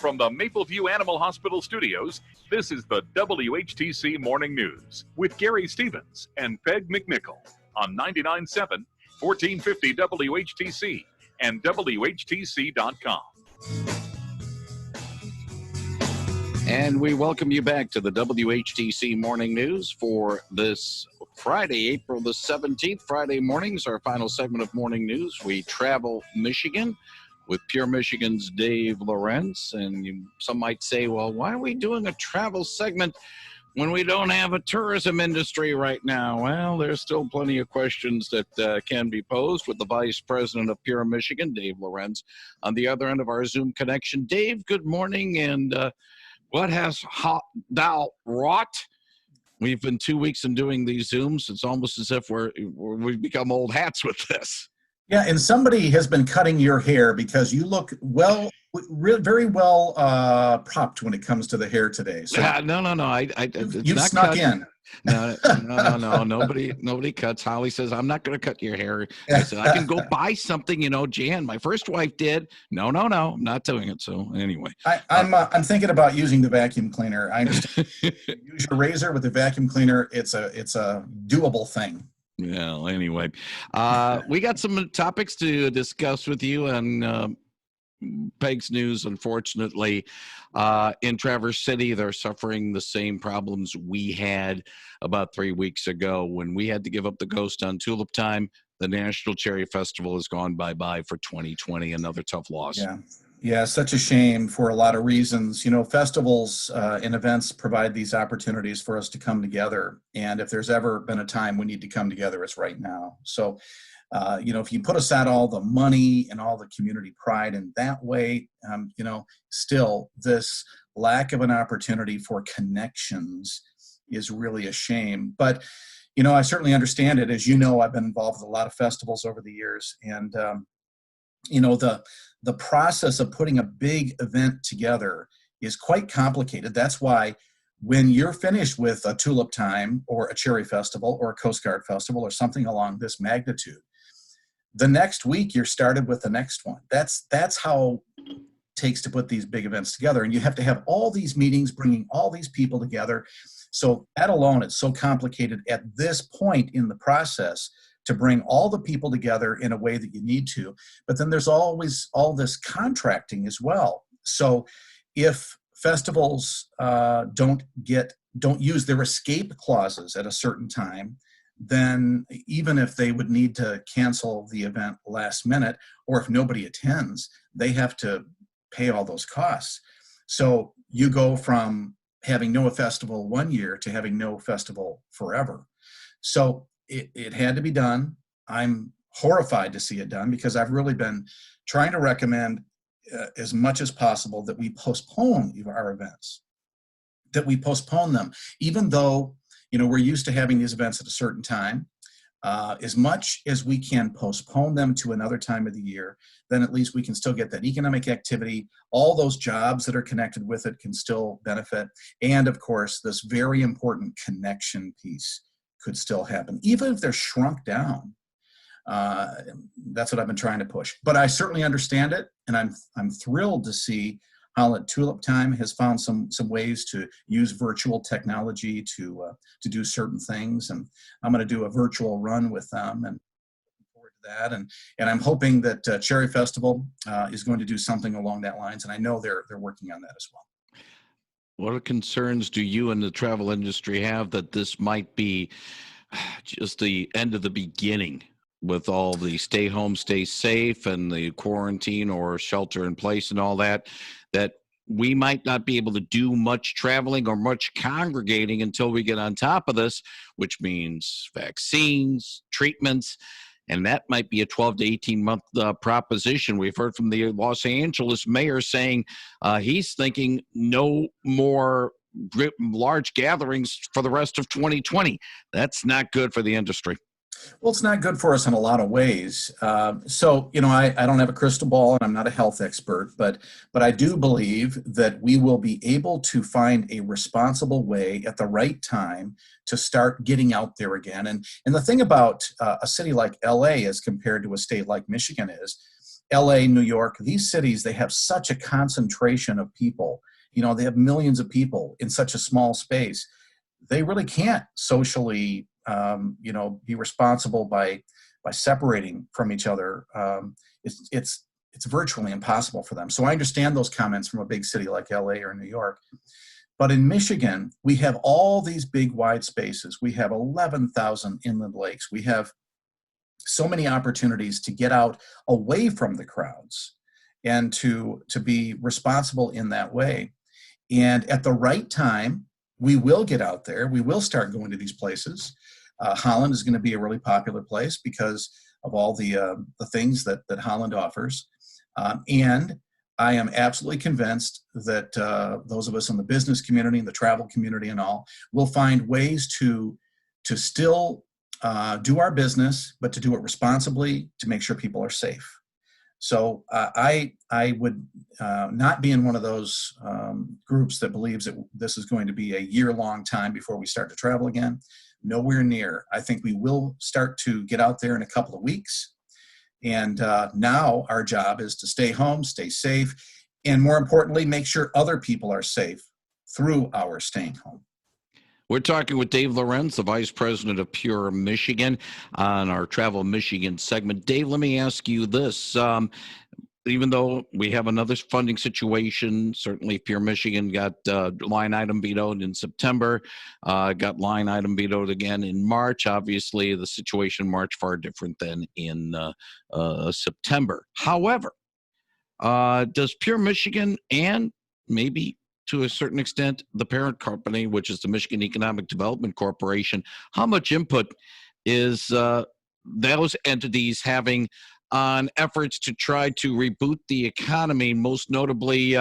from the Mapleview Animal Hospital studios, this is the WHTC Morning News with Gary Stevens and Peg McNichol on 99.7, 1450 WHTC and WHTC.com. And we welcome you back to the WHTC Morning News for this Friday, April the 17th. Friday mornings, our final segment of Morning News. We travel Michigan with Pure Michigan's Dave Lorenz. And some might say, well, why are we doing a travel segment when we don't have a tourism industry right now? Well, there's still plenty of questions that can be posed with the Vice President of Pure Michigan, Dave Lorenz, on the other end of our Zoom connection. Dave, good morning. And what has thou wrought? We've been 2 weeks in doing these Zooms. It's almost as if we've become old hats with this. Yeah, and somebody has been cutting your hair because you look very well propped when it comes to the hair today. So no. You've snuck in. No. Nobody cuts. Holly says, I'm not going to cut your hair. I said, I can go buy something, Jan, my first wife did. No, I'm not doing it. So anyway. I'm thinking about using the vacuum cleaner. I understand. Use your razor with the vacuum cleaner. It's a doable thing. Well, anyway, we got some topics to discuss with you on Peg's News. Unfortunately, in Traverse City, they're suffering the same problems we had about 3 weeks ago when we had to give up the ghost on Tulip Time. The National Cherry Festival has gone bye-bye for 2020. Another tough loss. Yeah, such a shame for a lot of reasons. Festivals and events provide these opportunities for us to come together. And if there's ever been a time we need to come together, it's right now. So, if you put aside all the money and all the community pride in that way, still this lack of an opportunity for connections is really a shame. But, I certainly understand it. As you know, I've been involved with a lot of festivals over the years. And, the process of putting a big event together is quite complicated. That's why when you're finished with a Tulip Time or a Cherry Festival or a Coast Guard Festival or something along this magnitude, the next week you're started with the next one. That's how it takes to put these big events together. And you have to have all these meetings, bringing all these people together. So that alone, it's so complicated at this point in the process to bring all the people together in a way that you need to. But then there's always all this contracting as well. So if festivals don't use their escape clauses at a certain time, then even if they would need to cancel the event last minute, or if nobody attends, they have to pay all those costs. So you go from having no festival 1 year to having no festival forever. So it had to be done. I'm horrified to see it done because I've really been trying to recommend as much as possible that we postpone our events, that we postpone them, even though, we're used to having these events at a certain time. As much as we can postpone them to another time of the year, then at least we can still get that economic activity. All those jobs that are connected with it can still benefit. And of course, this very important connection piece could still happen, even if they're shrunk down. That's what I've been trying to push. But I certainly understand it, and I'm thrilled to see how Tulip Time has found some ways to use virtual technology to do certain things. And I'm going to do a virtual run with them, and looking forward to that. And I'm hoping that Cherry Festival is going to do something along that lines, and I know they're working on that as well. What concerns do you and the travel industry have that this might be just the end of the beginning with all the stay home, stay safe and the quarantine or shelter in place and all that we might not be able to do much traveling or much congregating until we get on top of this, which means vaccines, treatments, and that might be a 12 to 18-month proposition. We've heard from the Los Angeles mayor saying he's thinking no more large gatherings for the rest of 2020. That's not good for the industry. Well, it's not good for us in a lot of ways. So, I don't have a crystal ball and I'm not a health expert, but I do believe that we will be able to find a responsible way at the right time to start getting out there again. And the thing about a city like LA as compared to a state like Michigan is LA, New York, these cities, they have such a concentration of people. They have millions of people in such a small space. They really can't socially, be responsible by separating from each other. It's virtually impossible for them. So I understand those comments from a big city like LA or New York. But in Michigan, we have all these big wide spaces. We have 11,000 inland lakes. We have so many opportunities to get out away from the crowds and to be responsible in that way. And at the right time, we will get out there. We will start going to these places. Holland is going to be a really popular place because of all the things that Holland offers. And I am absolutely convinced that those of us in the business community and the travel community and all will find ways to still do our business, but to do it responsibly, to make sure people are safe. So I would not be in one of those groups that believes that this is going to be a year-long time before we start to travel again. Nowhere near. I think we will start to get out there in a couple of weeks. And now our job is to stay home, stay safe, and more importantly, make sure other people are safe through our staying home. We're talking with Dave Lorenz, the Vice President of Pure Michigan, on our Travel Michigan segment. Dave, let me ask you this. Even though we have another funding situation, certainly Pure Michigan got line item vetoed in September, got line item vetoed again in March. Obviously, the situation in March far different than in September. However, does Pure Michigan and maybe to a certain extent the parent company, which is the Michigan Economic Development Corporation, how much input is those entities having on efforts to try to reboot the economy, most notably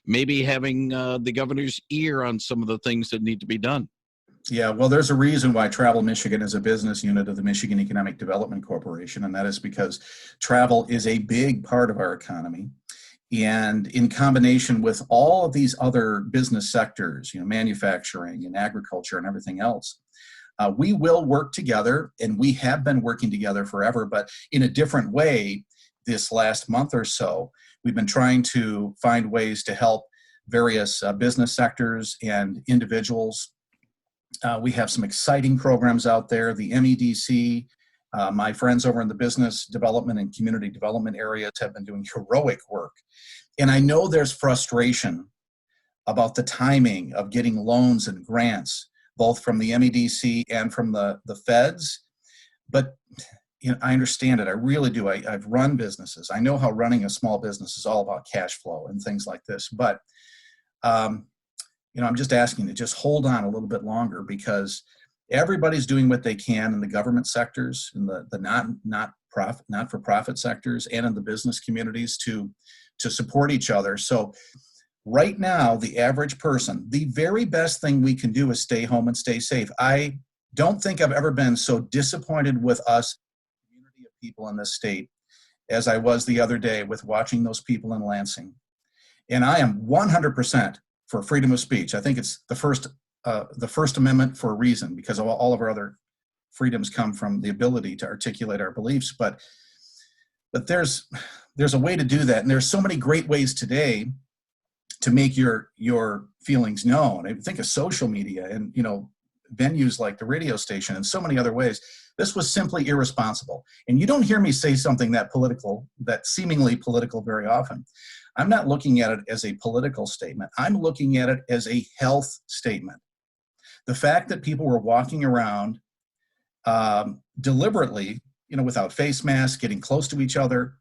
maybe having the governor's ear on some of the things that need to be done? Yeah, well, there's a reason why Travel Michigan is a business unit of the Michigan Economic Development Corporation, and that is because travel is a big part of our economy. And in combination with all of these other business sectors, manufacturing and agriculture and everything else, we will work together, and we have been working together forever, but in a different way this last month or so. We've been trying to find ways to help various business sectors and individuals. We have some exciting programs out there. The MEDC, my friends over in the business development and community development areas have been doing heroic work. And I know there's frustration about the timing of getting loans and grants, both from the MEDC and from the feds. But I understand it. I really do. I've run businesses. I know how running a small business is all about cash flow and things like this. But I'm just asking to just hold on a little bit longer, because everybody's doing what they can in the government sectors, in the not-for-profit sectors, and in the business communities to support each other. So right now, the average person, the very best thing we can do is stay home and stay safe. I don't think I've ever been so disappointed with us, the community of people in this state, as I was the other day with watching those people in Lansing. And I am 100% for freedom of speech. I think it's the First Amendment for a reason, because all of our other freedoms come from the ability to articulate our beliefs. But there's a way to do that, and there's so many great ways today to make your feelings known. I think of social media and venues like the radio station and so many other ways. This was simply irresponsible. And you don't hear me say something that seemingly political very often. I'm not looking at it as a political statement. I'm looking at it as a health statement. The fact that people were walking around deliberately, without face masks, getting close to each other,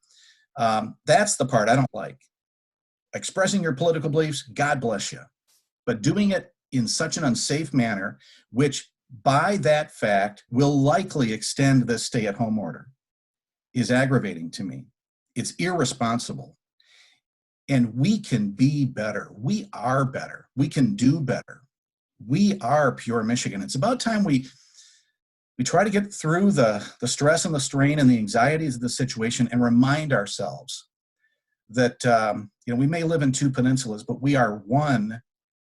that's the part I don't like. Expressing your political beliefs, God bless you. But doing it in such an unsafe manner, which by that fact will likely extend the stay-at-home order, is aggravating to me. It's irresponsible. And we can be better. We are better. We can do better. We are Pure Michigan. It's about time we try to get through the stress and the strain and the anxieties of the situation and remind ourselves that we may live in two peninsulas, but we are one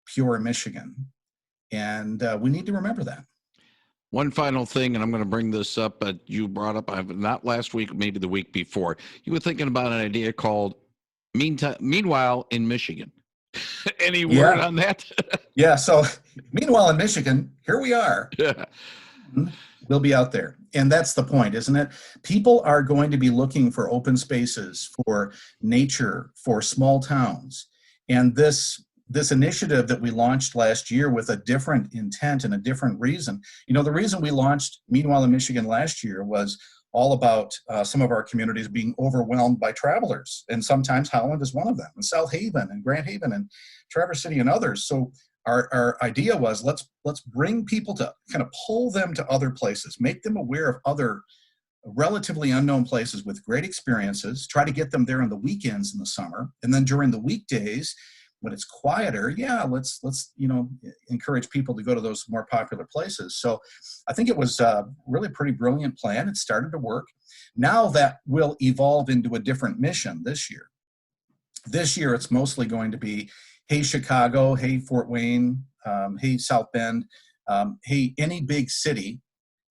Pure Michigan. And we need to remember that. One final thing, and I'm going to bring this up, but you brought up, not last week, maybe the week before. You were thinking about an idea called Meanwhile in Michigan. Any word on that? Yeah. So meanwhile in Michigan, here we are. Yeah. We'll be out there. And that's the point, isn't it? People are going to be looking for open spaces, for nature, for small towns. And this initiative that we launched last year with a different intent and a different reason. The reason we launched Meanwhile in Michigan last year was all about some of our communities being overwhelmed by travelers. And sometimes Holland is one of them, and South Haven and Grand Haven and Traverse City and others. So our idea was let's bring people to kind of pull them to other places, make them aware of other relatively unknown places with great experiences, try to get them there on the weekends in the summer. And then during the weekdays, when it's quieter, let's encourage people to go to those more popular places. So I think it was a really pretty brilliant plan. It started to work. Now that will evolve into a different mission this year. This year, it's mostly going to be, hey, Chicago, hey, Fort Wayne, hey, South Bend, hey, any big city.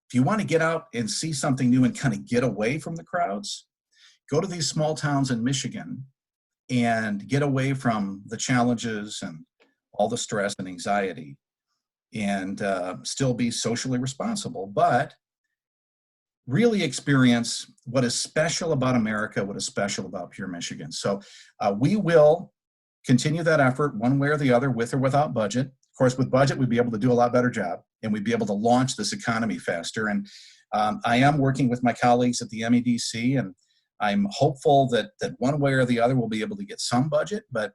If you want to get out and see something new and kind of get away from the crowds, go to these small towns in Michigan and get away from the challenges and all the stress and anxiety, and still be socially responsible, but really experience what is special about America, what is special about Pure Michigan. So we will continue that effort one way or the other, with or without budget. Of course, with budget, we'd be able to do a lot better job, and we'd be able to launch this economy faster. And I am working with my colleagues at the MEDC, and I'm hopeful that one way or the other we'll be able to get some budget, but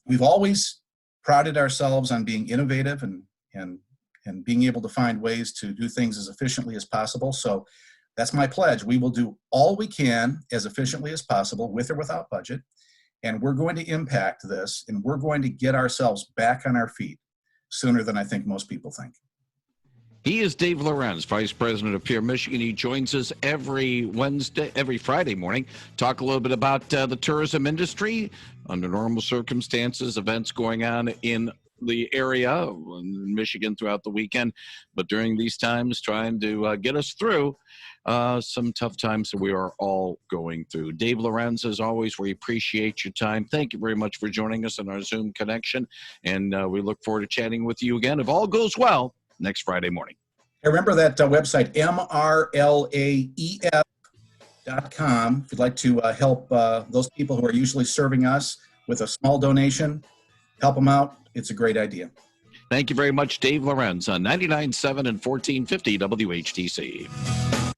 we've always prided ourselves on being innovative and being able to find ways to do things as efficiently as possible. So that's my pledge. We will do all we can as efficiently as possible, with or without budget, and we're going to impact this, and we're going to get ourselves back on our feet sooner than I think most people think. He is Dave Lorenz, Vice President of Pure Michigan. He joins us every Friday morning, talk a little bit about the tourism industry under normal circumstances, events going on in the area in Michigan throughout the weekend. But during these times, trying to get us through some tough times that we are all going through. Dave Lorenz, as always, we appreciate your time. Thank you very much for joining us on our Zoom connection. And we look forward to chatting with you again, if all goes well, next Friday morning. Remember that website, mrlaef.com. If you'd like to help those people who are usually serving us with a small donation, help them out. It's a great idea. Thank you very much, Dave Lorenz, on 99.7 and 1450 WHTC.